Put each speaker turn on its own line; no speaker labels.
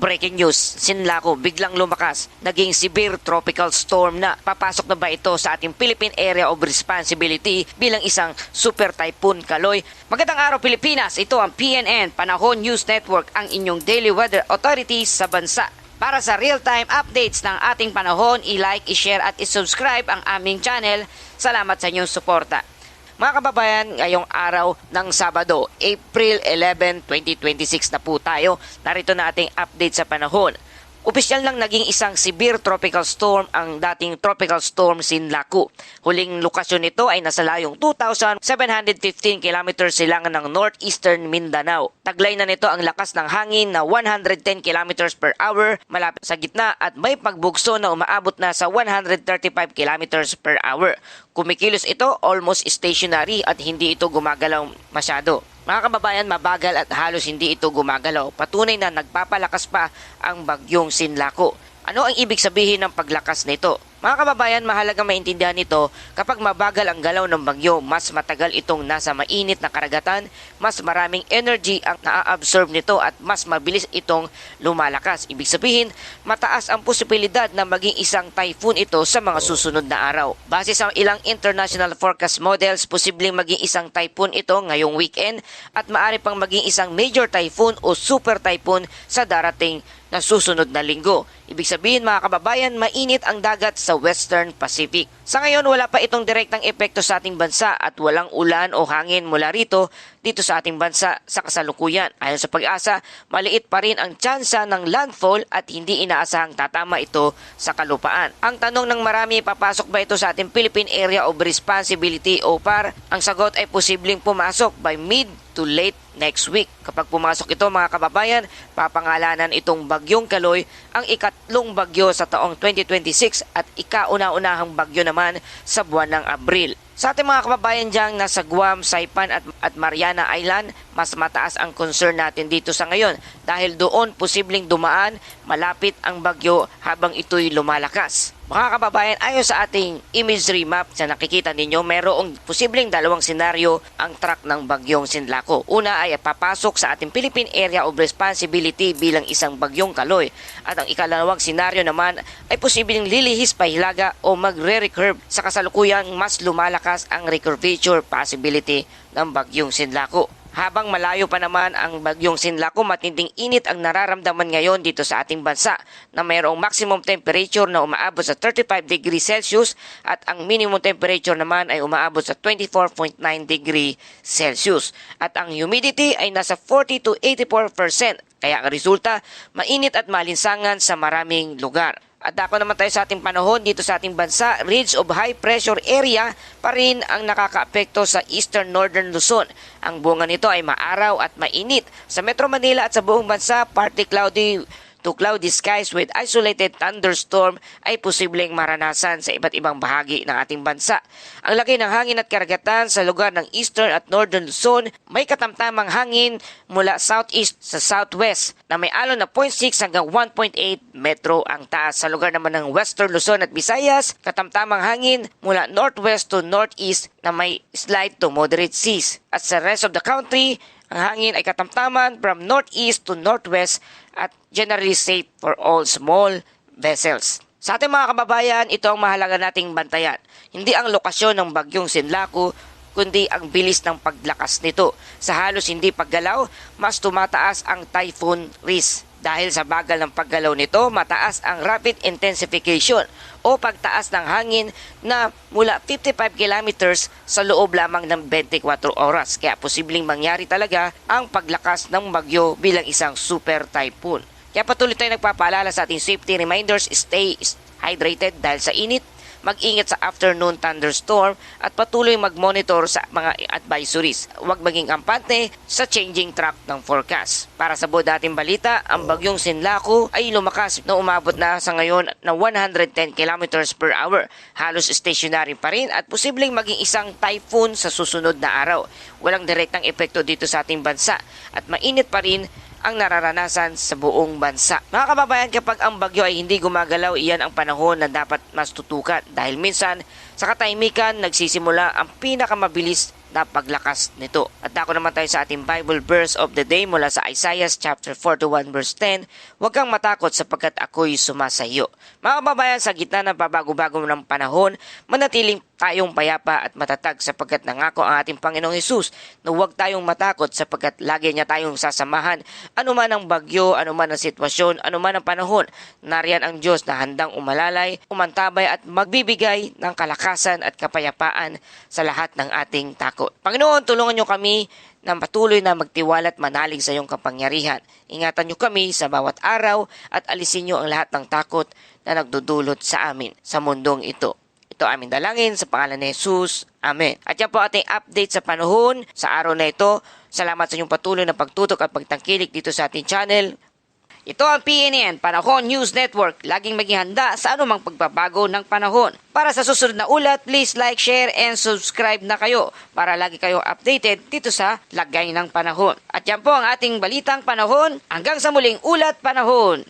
breaking news, Sinlaku biglang lumakas, naging severe tropical storm na. Papasok na ba ito sa ating Philippine Area of Responsibility bilang isang super typhoon Kaloy? Magandang araw Pilipinas, ito ang PNN Panahon News Network, ang inyong daily weather authorities sa bansa. Para sa real-time updates ng ating panahon, i-like, i-share at i-subscribe ang aming channel. Salamat sa inyong suporta. Mga kababayan, ngayong araw ng Sabado, April 11, 2026 na po tayo. Narito na ating update sa panahon. Opisyal lang naging isang severe tropical storm ang dating tropical storm Sinlaku. Huling lokasyon nito ay nasa layong 2,715 km silangan ng northeastern Mindanao. Taglay na nito ang lakas ng hangin na 110 km per hour malapit sa gitna at may pagbugso na umaabot na sa 135 km per hour. Kumikilos ito almost stationary at hindi ito gumagalaw masyado. Mga kababayan, mabagal at halos hindi ito gumagalaw. Patunay na nagpapalakas pa ang bagyong Sinlaku. Ano ang ibig sabihin ng paglakas nito? Mga kababayan, mahalaga maintindihan nito, kapag mabagal ang galaw ng bagyo, mas matagal itong nasa mainit na karagatan, mas maraming energy ang na-absorb nito at mas mabilis itong lumalakas. Ibig sabihin, mataas ang posibilidad na maging isang typhoon ito sa mga susunod na araw. Base sa ilang international forecast models, posibleng maging isang typhoon ito ngayong weekend at maaari pang maging isang major typhoon o super typhoon sa darating na susunod na linggo. Ibig sabihin mga kababayan, mainit ang dagat sa Western Pacific. Sa ngayon, wala pa itong direktang epekto sa ating bansa at walang ulan o hangin mula rito dito sa ating bansa sa kasalukuyan. Ayon sa Pag-asa, maliit pa rin ang tsansa ng landfall at hindi inaasahang tatama ito sa kalupaan. Ang tanong ng marami, papasok ba ito sa ating Philippine Area of Responsibility o PAR? Ang sagot ay posibleng pumasok by mid to late next week. Kapag pumasok ito mga kababayan, papangalanan itong bagyong Kaloy ang ikatlong bagyo sa taong 2026 at ikauna-unahang bagyo naman sa buwan ng Abril. Sa ating mga kababayan diyang nasa Guam, Saipan at Mariana Island, mas mataas ang concern natin dito sa ngayon dahil doon posibleng dumaan malapit ang bagyo habang ito'y lumalakas. Mga kababayan, ayon sa ating imagery map na nakikita ninyo, mayroong posibleng dalawang senaryo ang track ng bagyong Sinlaku. Una ay papasok sa ating Philippine Area of Responsibility bilang isang bagyong Kaloy. At ang ikalawang senaryo naman ay posibleng lilihis pa hilaga o magre-recurve. Sa kasalukuyang mas lumalakas ang recurvature possibility ng bagyong Sinlaku. Habang malayo pa naman ang bagyong Sinlaku, matinding init ang nararamdaman ngayon dito sa ating bansa na mayroong maximum temperature na umaabot sa 35 degrees Celsius at ang minimum temperature naman ay umaabot sa 24.9 degrees Celsius. At ang humidity ay nasa 40 to 84%. Kaya ang resulta, mainit at malinsangan sa maraming lugar. At ako naman tayo sa ating panahon dito sa ating bansa, ridge of high pressure area pa rin ang nakakaapekto sa eastern northern Luzon. Ang bunga nito ay maaraw at mainit. Sa Metro Manila at sa buong bansa, partly cloudy to cloudy skies with isolated thunderstorm ay posibleng maranasan sa iba't ibang bahagi ng ating bansa. Ang laki ng hangin at karagatan sa lugar ng eastern at northern Luzon, may katamtamang hangin mula southeast sa southwest na may alon na 0.6 hanggang 1.8 metro ang taas. Sa lugar naman ng western Luzon at Visayas, katamtamang hangin mula northwest to northeast na may slight to moderate seas. At sa rest of the country, ang hangin ay katamtaman from northeast to northwest at generally safe for all small vessels. Sa ating mga kababayan, ito ang mahalaga nating bantayan. Hindi ang lokasyon ng bagyong Sinlaku, kundi ang bilis ng paglakas nito. Sa halos hindi paggalaw, mas tumataas ang typhoon risk. Dahil sa bagal ng paggalaw nito, mataas ang rapid intensification o pagtaas ng hangin na mula 55 kilometers sa loob lamang ng 24 oras. Kaya posibleng mangyari talaga ang paglakas ng bagyo bilang isang super typhoon. Kaya patuloy tayong nagpapaalala sa ating safety reminders, stay hydrated dahil sa init, mag-ingat sa afternoon thunderstorm at patuloy mag-monitor sa mga advisories. Huwag maging kampante sa changing track ng forecast. Para sa buod nating balita, ang bagyong Sinlaku ay lumakas na umabot na sa ngayon na 110 km per hour. Halos stationary pa rin at posibleng maging isang typhoon sa susunod na araw. Walang direktang epekto dito sa ating bansa at mainit pa rin ang nararanasan sa buong bansa. Mga kababayan, kapag ang bagyo ay hindi gumagalaw, iyan ang panahon na dapat mas tutukan dahil minsan sa katahimikan nagsisimula ang pinakamabilis napaglakas nito. At ako naman tayo sa ating Bible verse of the day mula sa Isaiah chapter 41 verse 10, huwag kang matakot sapagkat ako'y sumasayo. Mga kababayan, sa gitna ng pabago-bago ng panahon, manatiling tayong payapa at matatag sapagkat nangako ang ating Panginoong Hesus na huwag tayong matakot sapagkat lagi niya tayong sasamahan. Ano man ang bagyo, ano man ang sitwasyon, ano man ang panahon, nariyan ang Diyos na handang umalalay, umantabay at magbibigay ng kalakasan at kapayapaan sa lahat ng ating takot. Panginoon, tulungan niyo kami na patuloy na magtiwala at manalig sa iyong kapangyarihan. Ingatan niyo kami sa bawat araw at alisin niyo ang lahat ng takot na nagdudulot sa amin sa mundong ito. Ito aming dalangin sa pangalan ni Jesus. Amen. At yan po ating update sa panahon sa araw na ito. Salamat sa inyong patuloy na pagtutok at pagtangkilik dito sa ating channel. Ito ang PNN, Panahon News Network. Laging maging handa sa anumang pagbabago ng panahon. Para sa susunod na ulat, please like, share, and subscribe na kayo para lagi kayong updated dito sa Lagay ng Panahon. At yan po ang ating balitang panahon. Hanggang sa muling ulat panahon.